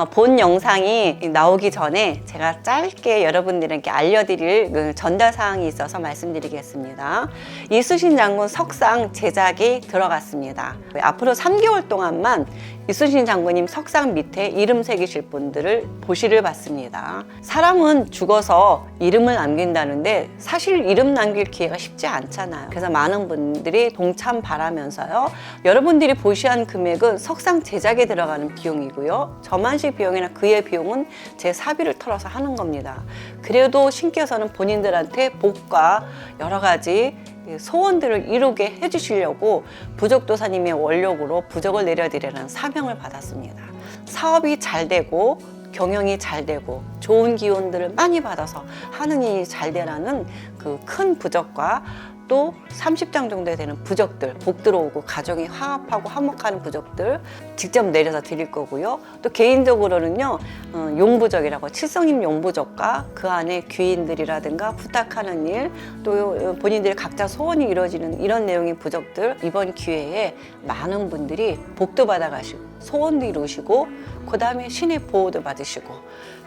본 영상이 나오기 전에 제가 짧게 여러분들에게 알려드릴 그 전달 사항이 있어서 말씀드리겠습니다. 이순신 장군 석상 제작이 들어갔습니다. 앞으로 3개월 동안만 이순신 장군님 석상 밑에 이름 새기실 분들을 보시를 받습니다. 사람은 죽어서 이름을 남긴다는데 사실 이름 남길 기회가 쉽지 않잖아요. 그래서 많은 분들이 동참 바라면서요, 여러분들이 보시한 금액은 석상 제작에 들어가는 비용이고요, 저만식 비용이나 그의 비용은 제 사비를 털어서 하는 겁니다. 그래도 신께서는 본인들한테 복과 여러 가지 소원들을 이루게 해주시려고 부적도사님의 원력으로 부적을 내려드리라는 사명을 받았습니다. 사업이 잘 되고 경영이 잘 되고 좋은 기운들을 많이 받아서 하는 일이 잘 되라는 그 큰 부적과 또 30장 정도 되는 부적들, 복 들어오고 가정이 화합하고 화목하는 부적들 직접 내려서 드릴 거고요. 또 개인적으로는요, 용부적이라고 칠성님 용부적과 그 안에 귀인들이라든가 부탁하는 일, 또 본인들의 각자 소원이 이루어지는 이런 내용의 부적들, 이번 기회에 많은 분들이 복도 받아가시고 소원도 이루시고 그 다음에 신의 보호도 받으시고,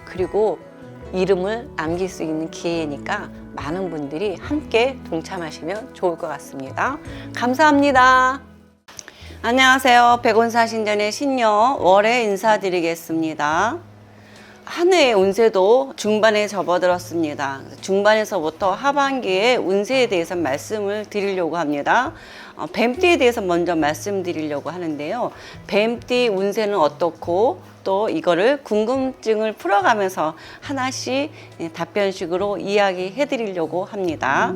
그리고 이름을 남길 수 있는 기회니까 많은 분들이 함께 동참하시면 좋을 것 같습니다. 감사합니다. 안녕하세요. 백운사신전의 신녀 월에 인사드리겠습니다. 한 해의 운세도 중반에 접어들었습니다. 중반에서부터 하반기의 운세에 대해서 말씀을 드리려고 합니다. 뱀띠에 대해서 먼저 말씀드리려고 하는데요. 뱀띠 운세는 어떻고 또 이거를 궁금증을 풀어가면서 하나씩 답변식으로 이야기해 드리려고 합니다.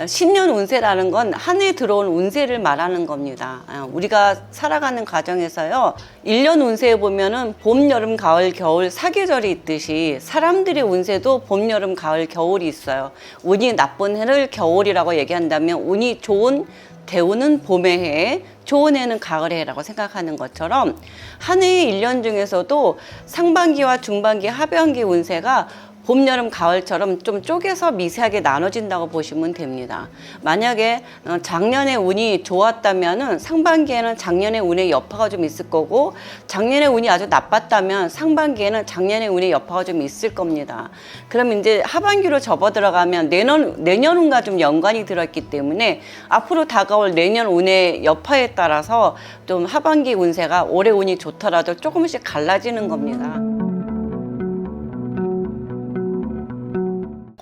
신년 운세라는 건 한 해 들어온 운세를 말하는 겁니다. 우리가 살아가는 과정에서요, 1년 운세에 보면은 봄, 여름, 가을, 겨울 4계절이 있듯이 사람들의 운세도 봄, 여름, 가을, 겨울이 있어요. 운이 나쁜 해를 겨울이라고 얘기한다면 운이 좋은 대우는 봄의 해, 좋은 해는 가을의 해라고 생각하는 것처럼 한 해의 1년 중에서도 상반기와 중반기, 하반기 운세가 봄, 여름, 가을처럼 좀 쪼개서 미세하게 나눠진다고 보시면 됩니다. 만약에 작년에 운이 좋았다면 상반기에는 작년의 운의 여파가 좀 있을 거고, 작년에 운이 아주 나빴다면 상반기에는 작년의 운의 여파가 좀 있을 겁니다. 그럼 이제 하반기로 접어들어가면 내년 운과 좀 연관이 들어있기 때문에 앞으로 다가올 내년 운의 여파에 따라서 좀 하반기 운세가 올해 운이 좋더라도 조금씩 갈라지는 겁니다.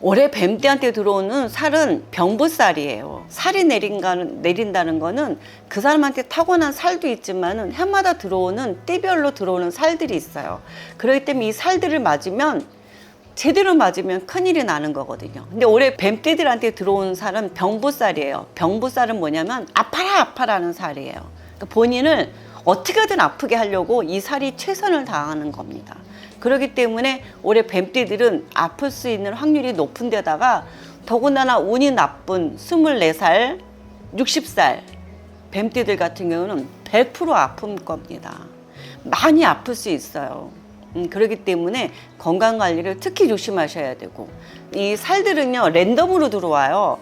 올해 뱀띠한테 들어오는 살은 병부살이에요. 살이 내린다는 거는 그 사람한테 타고난 살도 있지만은 해마다 들어오는 띠별로 들어오는 살들이 있어요. 그렇기 때문에 이 살들을 맞으면, 제대로 맞으면 큰일이 나는 거거든요. 근데 올해 뱀띠들한테 들어온 살은 병부살이에요. 병부살은 뭐냐면 아파라는 살이에요. 그러니까 본인을 어떻게든 아프게 하려고 이 살이 최선을 다하는 겁니다. 그렇기 때문에 올해 뱀띠들은 아플 수 있는 확률이 높은 데다가 더군다나 운이 나쁜 24살, 60살 뱀띠들 같은 경우는 100% 아픈 겁니다. 많이 아플 수 있어요. 그렇기 때문에 건강관리를 특히 조심하셔야 되고, 이 살들은요 랜덤으로 들어와요.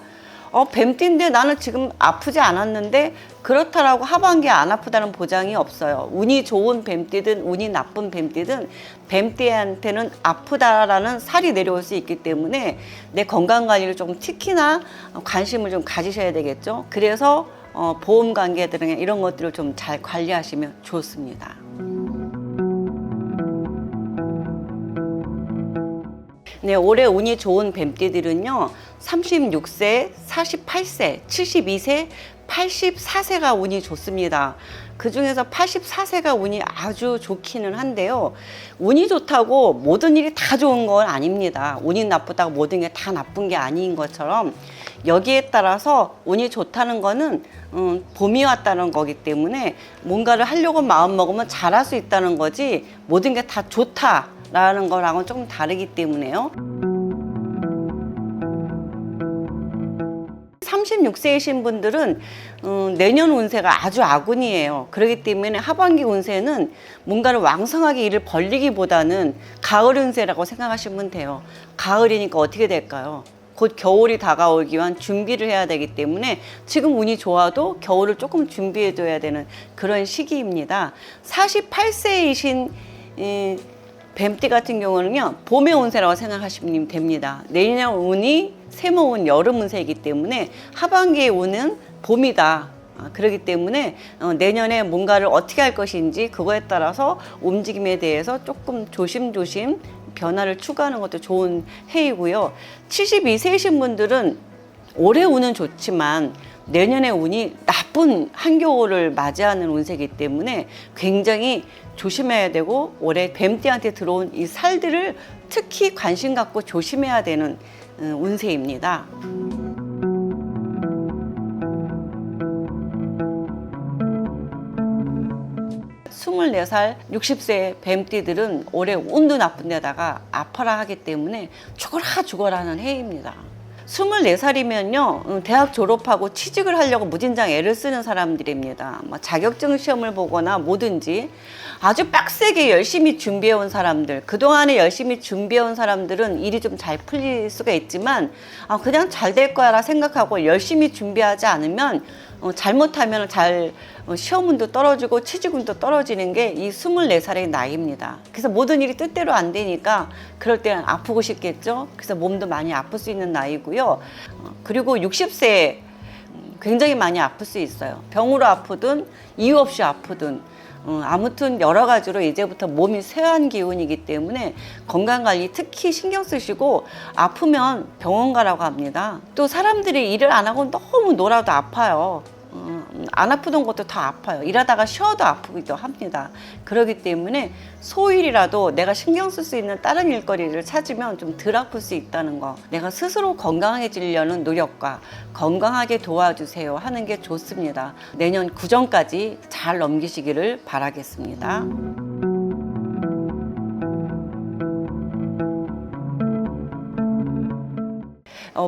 뱀띠인데 나는 지금 아프지 않았는데 그렇다라고 하반기에 안 아프다는 보장이 없어요. 운이 좋은 뱀띠든 운이 나쁜 뱀띠든 뱀띠한테는 아프다라는 살이 내려올 수 있기 때문에 내 건강관리를 좀 특히나 관심을 좀 가지셔야 되겠죠. 그래서 보험관계 등 이런 것들을 좀 잘 관리하시면 좋습니다. 네, 올해 운이 좋은 뱀띠들은요 36세, 48세, 72세, 84세가 운이 좋습니다. 그 중에서 84세가 운이 아주 좋기는 한데요, 운이 좋다고 모든 일이 다 좋은 건 아닙니다. 운이 나쁘다고 모든 게 다 나쁜 게 아닌 것처럼 여기에 따라서 운이 좋다는 거는 봄이 왔다는 거기 때문에 뭔가를 하려고 마음먹으면 잘할 수 있다는 거지, 모든 게 다 좋다라는 거랑은 조금 다르기 때문에요. 36세이신 분들은 내년 운세가 아주 악운이에요. 그렇기 때문에 하반기 운세는 뭔가를 왕성하게 일을 벌리기보다는 가을 운세라고 생각하시면 돼요. 가을이니까 어떻게 될까요? 곧 겨울이 다가오기 위한 준비를 해야 되기 때문에 지금 운이 좋아도 겨울을 조금 준비해 둬야 되는 그런 시기입니다. 48세이신 뱀띠 같은 경우는요, 봄의 운세라고 생각하시면 됩니다. 내년 운이 세모운 여름 운세이기 때문에 하반기의 운은 봄이다. 그렇기 때문에 내년에 뭔가를 어떻게 할 것인지 그거에 따라서 움직임에 대해서 조금 조심조심 변화를 추구하는 것도 좋은 해이고요. 72세이신 분들은 올해 운은 좋지만 내년의 운이 나쁜 한겨울을 맞이하는 운세이기 때문에 굉장히 조심해야 되고, 올해 뱀띠한테 들어온 이 살들을 특히 관심 갖고 조심해야 되는 운세입니다. 24살, 60세 뱀띠들은 올해 운도 나쁜 데다가 아파라 하기 때문에 죽어라 하는 해입니다. 24살이면요, 대학 졸업하고 취직을 하려고 무진장 애를 쓰는 사람들입니다. 자격증 시험을 보거나 뭐든지 아주 빡세게 열심히 준비해온 사람들, 그동안에 열심히 준비해온 사람들은 일이 좀 잘 풀릴 수가 있지만 그냥 잘 될 거야 라 생각하고 열심히 준비하지 않으면 잘못하면 시험운도 떨어지고 취직운도 떨어지는 게 이 24살의 나이입니다. 그래서 모든 일이 뜻대로 안 되니까 그럴 때는 아프고 싶겠죠. 그래서 몸도 많이 아플 수 있는 나이고요. 그리고 60세 굉장히 많이 아플 수 있어요. 병으로 아프든 이유 없이 아프든 아무튼 여러 가지로 이제부터 몸이 쇠한 기운이기 때문에 건강관리 특히 신경 쓰시고, 아프면 병원 가라고 합니다. 또 사람들이 일을 안 하고 너무 놀아도 아파요. 안 아프던 것도 다 아파요. 일하다가 쉬어도 아프기도 합니다. 그렇기 때문에 소일이라도 내가 신경 쓸 수 있는 다른 일거리를 찾으면 좀 덜 아플 수 있다는 거, 내가 스스로 건강해지려는 노력과 건강하게 도와주세요 하는 게 좋습니다. 내년 구정까지 잘 넘기시기를 바라겠습니다.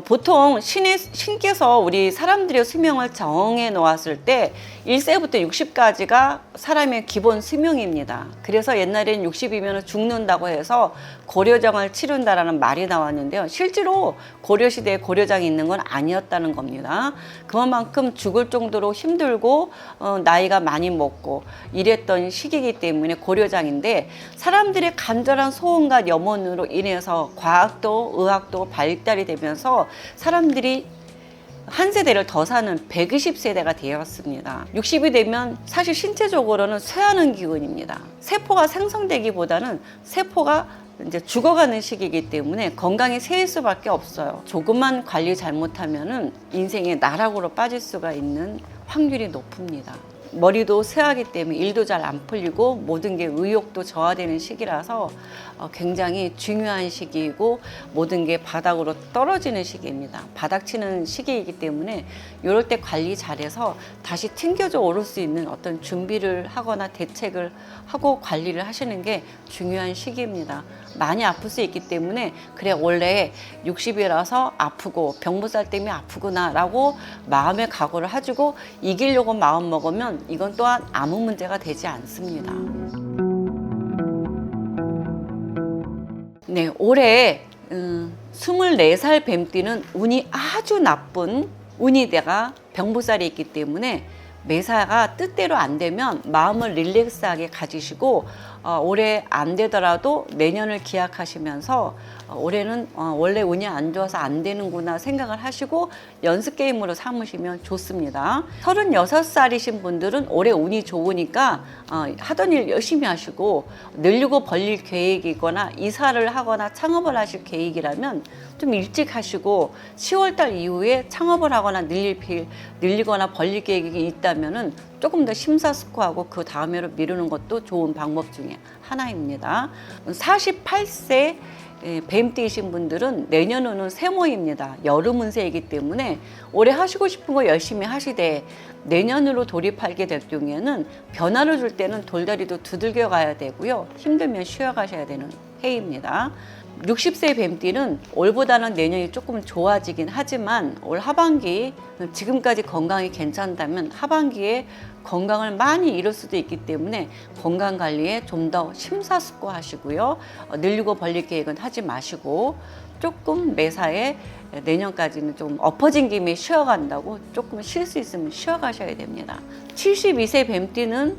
보통 신께서 우리 고령들의 수명을 정해 놓았을 때 1세부터 60까지가 사람의 기본 수명입니다. 그래서 옛날엔 60이면 죽는다고 해서 고려장을 치른다라는 말이 나왔는데요. 실제로 고려시대에 고려장이 있는 건 아니었다는 겁니다. 그만큼 죽을 정도로 힘들고 나이가 많이 먹고 이랬던 시기이기 때문에 고려장인데, 사람들의 간절한 소원과 염원으로 인해서 과학도 의학도 발달이 되면서 사람들이 한 세대를 더 사는 120세대가 되었습니다. 60이 되면 사실 신체적으로는 쇠하는 기운입니다. 세포가 생성되기보다는 세포가 이제 죽어가는 시기이기 때문에 건강이 쇠일 수밖에 없어요. 조금만 관리 잘못하면은 인생의 나락으로 빠질 수가 있는 확률이 높습니다. 머리도 쇠하기 때문에 일도 잘 안 풀리고 모든 게 의욕도 저하되는 시기라서 굉장히 중요한 시기이고 모든 게 바닥으로 떨어지는 시기입니다. 바닥치는 시기이기 때문에 이럴 때 관리 잘해서 다시 튕겨져 오를 수 있는 어떤 준비를 하거나 대책을 하고 관리를 하시는 게 중요한 시기입니다. 많이 아플 수 있기 때문에 그래 원래 60이라서 아프고 병부살 때문에 아프구나 라고 마음의 각오를 해주고 이기려고 마음 먹으면 이건 또한 아무 문제가 되지 않습니다. 네, 올해 24살 뱀띠는 운이 아주 나쁜 운이대가 병부살이 있기 때문에 매사가 뜻대로 안 되면 마음을 릴렉스하게 가지시고 올해 안 되더라도 내년을 기약하시면서 올해는 원래 운이 안 좋아서 안 되는구나 생각을 하시고 연습 게임으로 삼으시면 좋습니다. 36살이신 분들은 올해 운이 좋으니까 하던 일 열심히 하시고, 늘리고 벌릴 계획이거나 이사를 하거나 창업을 하실 계획이라면 좀 일찍 하시고 10월달 이후에 창업을 하거나 늘리거나 벌릴 계획이 있다면은 조금 더 심사숙고하고 그 다음에로 미루는 것도 좋은 방법 중에 하나입니다. 48세 뱀띠이신 분들은 내년 운은 세모입니다. 여름 운세이기 때문에 올해 하시고 싶은 거 열심히 하시되 내년으로 돌입하게 될 경우에는 변화를 줄 때는 돌다리도 두들겨 가야 되고요. 힘들면 쉬어 가셔야 되는 해입니다. 60세 뱀띠는 올보다는 내년이 조금 좋아지긴 하지만 올 하반기 지금까지 건강이 괜찮다면 하반기에 건강을 많이 잃을 수도 있기 때문에 건강 관리에 좀 더 심사숙고하시고요. 늘리고 벌릴 계획은 하지 마시고 조금 매사에 내년까지는 좀 엎어진 김에 쉬어간다고 조금 쉴 수 있으면 쉬어가셔야 됩니다. 72세 뱀띠는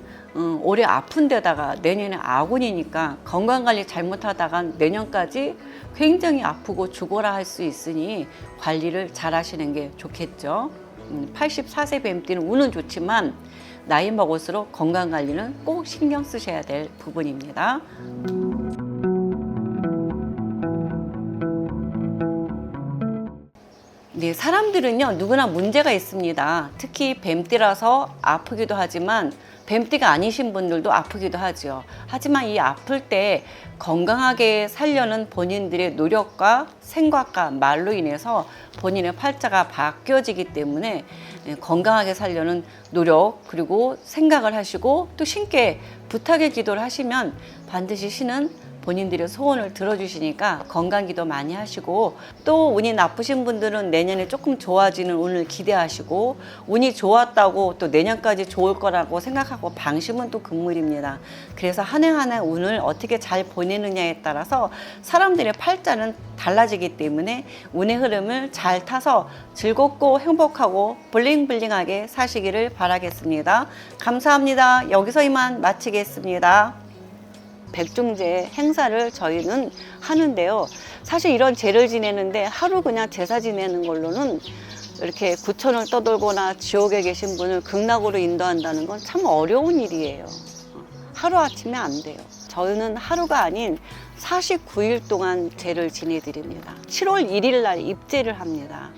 올해 아픈 데다가 내년에 아군이니까 건강관리 잘못하다가 내년까지 굉장히 아프고 죽어라 할 수 있으니 관리를 잘 하시는 게 좋겠죠. 84세 뱀띠는 운은 좋지만 나이 먹을수록 건강관리는 꼭 신경 쓰셔야 될 부분입니다. 네, 사람들은요 누구나 문제가 있습니다. 특히 뱀띠라서 아프기도 하지만 뱀띠가 아니신 분들도 아프기도 하죠. 하지만 이 아플 때 건강하게 살려는 본인들의 노력과 생각과 말로 인해서 본인의 팔자가 바뀌어지기 때문에 건강하게 살려는 노력 그리고 생각을 하시고 또 신께 부탁의 기도를 하시면 반드시 신은 본인들의 소원을 들어주시니까 건강기도 많이 하시고 또 운이 나쁘신 분들은 내년에 조금 좋아지는 운을 기대하시고 운이 좋았다고 또 내년까지 좋을 거라고 생각하고 방심은 또 금물입니다. 그래서 한 해 한 해 운을 어떻게 잘 보내느냐에 따라서 사람들의 팔자는 달라지기 때문에 운의 흐름을 잘 타서 즐겁고 행복하고 블링블링하게 사시기를 바라겠습니다. 감사합니다. 여기서 이만 마치겠습니다. 백중제 행사를 저희는 하는데요. 사실 이런 제를 지내는데 하루 그냥 제사 지내는 걸로는 이렇게 구천을 떠돌거나 지옥에 계신 분을 극락으로 인도한다는 건 참 어려운 일이에요. 하루아침에 안 돼요. 저희는 하루가 아닌 49일 동안 제를 지내드립니다. 7월 1일 날 입제를 합니다.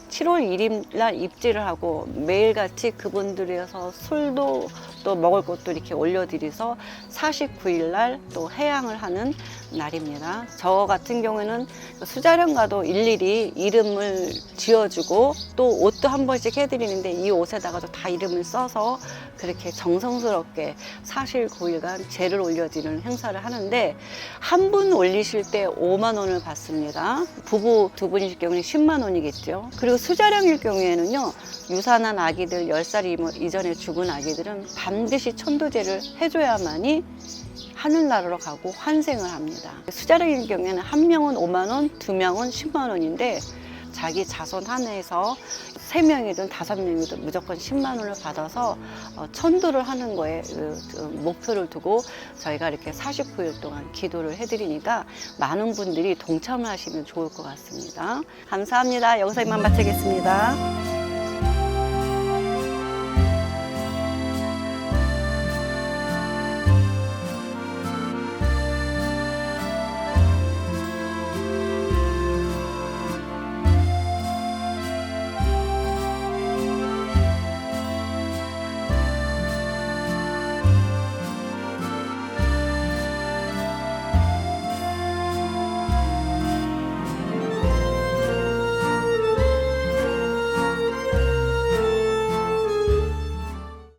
7월 1일 날 입제를 하고 매일같이 그분들에서 술도 또 먹을 것도 이렇게 올려드려서 49일 날 또 해양을 하는 날입니다. 저 같은 경우에는 수자령과도 일일이 이름을 지어주고 또 옷도 한 번씩 해드리는데 이 옷에다가도 다 이름을 써서 그렇게 정성스럽게 49일간 제를 올려드리는 행사를 하는데 한 분 올리실 때 5만 원을 받습니다. 부부 두 분이실 경우는 10만 원이겠죠. 그리고 수자령일 경우에는요. 유산한 아기들 10살 이전에 죽은 아기들은 반드시 천도제를 해줘야만이 하늘나라로 가고 환생을 합니다. 수자령일 경우에는 한 명은 5만 원, 두 명은 10만 원인데 자기 자손 하나에서 3명이든 5명이든 무조건 10만 원을 받아서 천도를 하는 거에 목표를 두고 저희가 이렇게 49일 동안 기도를 해드리니까 많은 분들이 동참을 하시면 좋을 것 같습니다. 감사합니다. 여기서 이만 마치겠습니다.